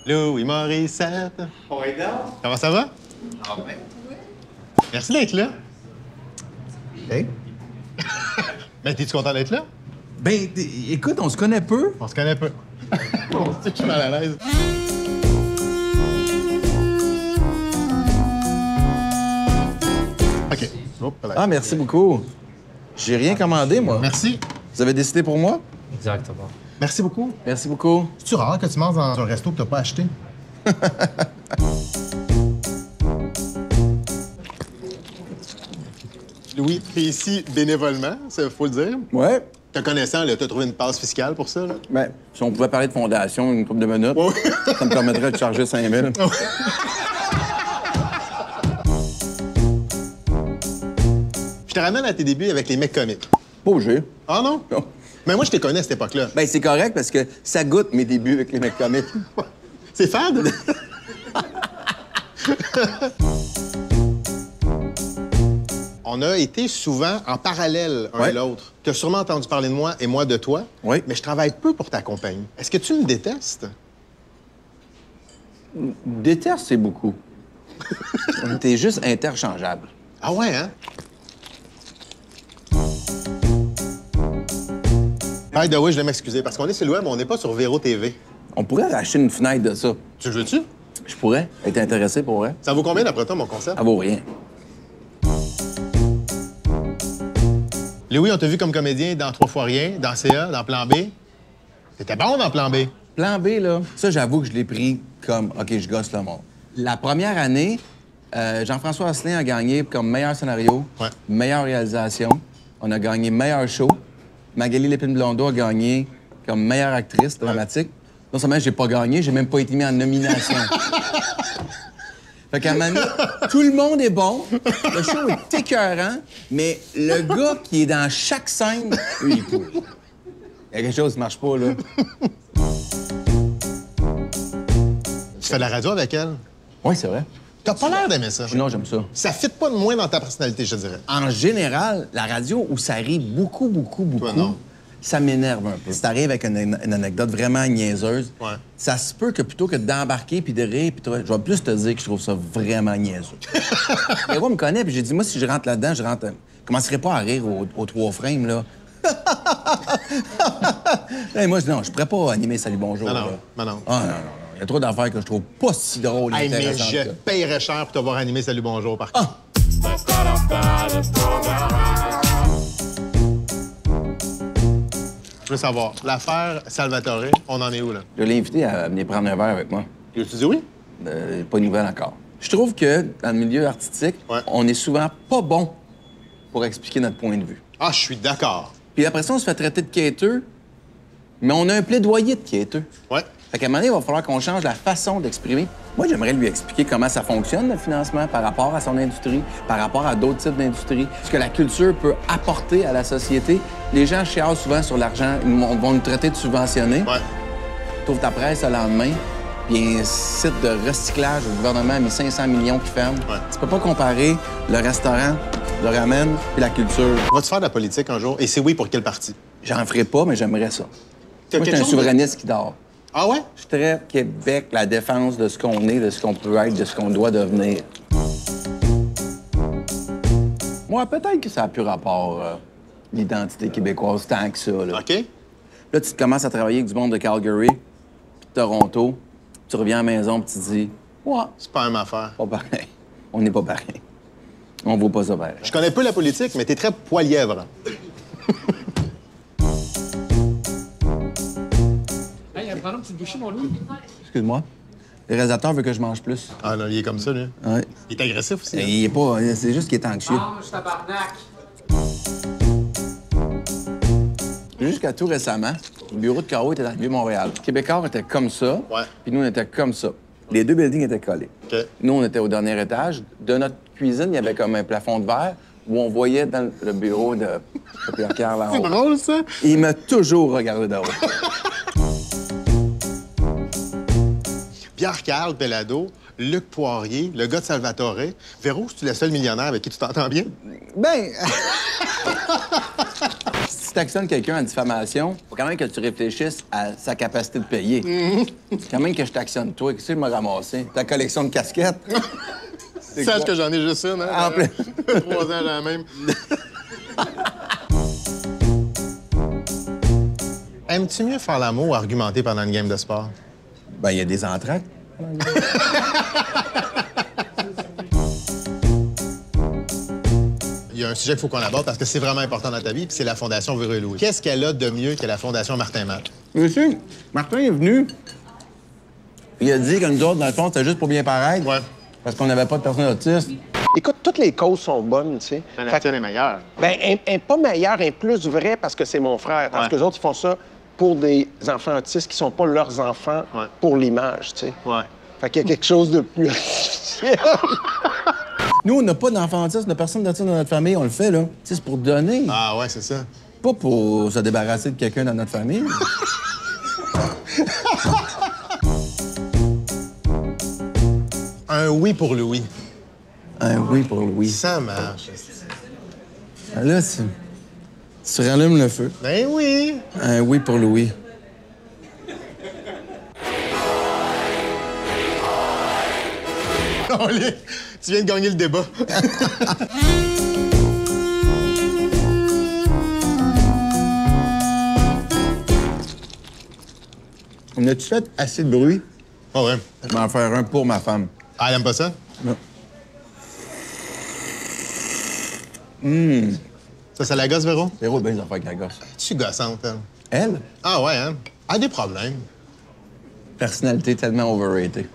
Louis Morissette. Ouais, donc. Comment ça va? Ah ben. Merci d'être là. Hey. Ben, t'es-tu content d'être là? Ben, écoute, on se connaît peu. On se connaît pas. On sait que je suis mal à l'aise. OK. Hop, là. Ah, merci beaucoup. J'ai rien commandé, moi. Merci. Vous avez décidé pour moi? Exactement. Merci beaucoup. Merci beaucoup. C'est-tu rare que tu manges dans un resto que t'as pas acheté? Louis, t'es ici bénévolement, ça faut le dire. Ouais. Te connaissant, là, t'as trouvé une passe fiscale pour ça, là? Ben, si on pouvait parler de fondation une couple de minutes, Ouais. ça me permettrait de charger 5 000. Je te ramène à tes débuts avec les mecs comiques. Pas obligé. Ah non? Non. Mais moi, je te connais à cette époque-là. Ben, c'est correct parce que ça goûte mes débuts avec les mecs comiques. C'est fade? On a été souvent en parallèle un Ouais. et l'autre. Tu as sûrement entendu parler de moi et moi de toi. Oui. Mais je travaille peu pour ta compagnie. Est-ce que tu me détestes? Déteste, c'est beaucoup. T'es juste interchangeable. Ah ouais, hein? By the way, je vais m'excuser parce qu'on est sur le web, on n'est pas sur Véro TV. On pourrait racheter une fenêtre de ça. Tu le veux-tu? Je pourrais être intéressé pour vrai. Ça vaut combien d'après toi, mon concept? Ça vaut rien. Louis, on t'a vu comme comédien dans Trois fois rien, dans CA, dans Plan B. T'étais bon dans Plan B. Plan B, là, ça, j'avoue que je l'ai pris comme, OK, je gosse le monde. La première année, Jean-François Asselin a gagné comme meilleur scénario, Ouais. meilleure réalisation. On a gagné meilleur show. Magali Lépine-Blondeau a gagné comme meilleure actrice dramatique. Non seulement j'ai pas gagné, j'ai même pas été mis en nomination. Fait qu'à un moment donné, tout le monde est bon, le show est écœurant, mais le gars qui est dans chaque scène, lui, il est pourri. Il y a quelque chose qui marche pas, là. Tu fais de la radio avec elle. Oui, c'est vrai. T'as pas l'air d'aimer ça. Non, j'aime ça. Ça fit pas de moins dans ta personnalité, je te dirais. En général, la radio où ça rit beaucoup, Toi, non. ça m'énerve un peu. Si t'arrives avec une anecdote vraiment niaiseuse, Ouais. ça se peut que plutôt que d'embarquer puis de rire, puis je vais plus te dire que je trouve ça vraiment niaiseux. Et moi, me connaît, puis j'ai dit, moi, si je rentre là-dedans, je commencerai pas à rire aux 3 frames, là. Hey, moi, non, je pourrais pas animer Salut Bonjour. Non, là. non, non. Ah, non, non. Il y a trop d'affaires que je trouve pas si drôles et Hey, mais intéressantes. je paierais cher pour t'avoir animé Salut Bonjour, par contre. Je veux savoir, l'affaire Salvatore, on en est où, là? Je l'ai invité à venir prendre un verre avec moi. Tu dis oui? Pas de nouvelles encore. Je trouve que dans le milieu artistique, Ouais. on est souvent pas bon pour expliquer notre point de vue. Ah, je suis d'accord. Puis après ça, on se fait traiter de quêteux, mais on a un plaidoyer de quêteux. Ouais. Fait qu'à un moment donné, il va falloir qu'on change la façon d'exprimer. Moi, j'aimerais lui expliquer comment ça fonctionne, le financement, par rapport à son industrie, par rapport à d'autres types d'industries, ce que la culture peut apporter à la société. Les gens chialent souvent sur l'argent, ils vont nous traiter de subventionnés. Ouais. T'ouvres ta presse le lendemain, puis un site de recyclage, le gouvernement a mis 500 millions qui ferment. Ouais. Tu peux pas comparer le restaurant, le ramen, puis la culture. Vas-tu faire de la politique un jour? Et c'est oui pour quel parti? J'en ferai pas, mais j'aimerais ça. T'as Moi, je quelque suis un chose de- souverainiste qui dort. Ah ouais? Je suis très Québec, la défense de ce qu'on est, de ce qu'on peut être, de ce qu'on doit devenir. Moi, peut-être que ça a plus rapport, l'identité québécoise, tant que ça, là. OK. Là, tu commences à travailler avec du monde de Calgary, puis de Toronto, tu reviens à la maison, puis tu te dis, ouais, C'est pas une affaire. pas pareil. On n'est pas pareil. On vaut pas ça pareil. Je connais peu la politique, mais t'es très poilièvre. Hey, prends-nous une petite bouchée, mon loup. Excuse-moi. Le réalisateur veut que je mange plus. Ah non, il est comme ça, lui. Ouais. Il est agressif aussi. Et hein? il est pas... C'est juste qu'il est anxieux. Mange, tabarnak! Jusqu'à tout récemment, le bureau de Caro était dans le Vieux-Montréal. Québécois était comme ça, Ouais. puis nous, on était comme ça. Les 2 buildings étaient collés. OK. Nous, on était au dernier étage. De notre cuisine, il y avait comme un plafond de verre où on voyait dans le bureau de Pierre-Carl en C'est haut. drôle, ça. Et il m'a toujours regardé de haut. Pierre-Carl Pellado, Luc Poirier, le gars de Salvatore. Véro, c'est-tu le seul millionnaire avec qui tu t'entends bien? Ben... tu actionnes quelqu'un en diffamation, faut quand même que tu réfléchisses à sa capacité de payer. C'est quand même que je t'actionne toi. Qu'est-ce que je me ramasser? Ta collection de casquettes? Sache que j'en ai juste une, hein? En plein. 3 ans, la même. Aimes-tu mieux faire l'amour ou argumenter pendant une game de sport? Ben, il y a des entractes. Il y a un sujet qu'il faut qu'on aborde parce que c'est vraiment important dans ta vie, puis c'est la Fondation Véro et Louis. Qu'est-ce qu'elle a de mieux que la Fondation Martin-Matt? Monsieur, Martin est venu. Il a dit que nous autres, dans le fond, c'était juste pour bien paraître. Ouais. Parce qu'on n'avait pas de personne autiste. Écoute, toutes les causes sont bonnes, tu sais. La tienne est meilleure. Ben, un pas meilleur, un plus vrai parce que c'est mon frère. Parce Ouais. que les autres, ils font ça pour des enfants autistes qui sont pas leurs enfants Ouais. pour l'image, tu sais. Ouais. Fait qu'il y a quelque chose de plus... Nous, on n'a pas d'enfants autistes, on n'a personne d'autiste dans notre famille, on le fait, là. Tu sais, c'est pour donner. Ah ouais, c'est ça. Pas pour se débarrasser de quelqu'un dans notre famille. Un oui pour Louis. Un oui pour Louis. Ça marche. Là, tu rallumes le feu. Ben oui. Un oui pour Louis. Allez, tu viens de gagner le débat. On a-tu fait assez de bruit? Ah ouais. Je vais en faire un pour ma femme. Ah, elle aime pas ça? Non. Ça la gosse, Véro? Véro, bien, les affaires avec la gosse. Tu gossante, elle. Elle? Ah ouais, hein? Elle a des problèmes. Personnalité tellement overrated.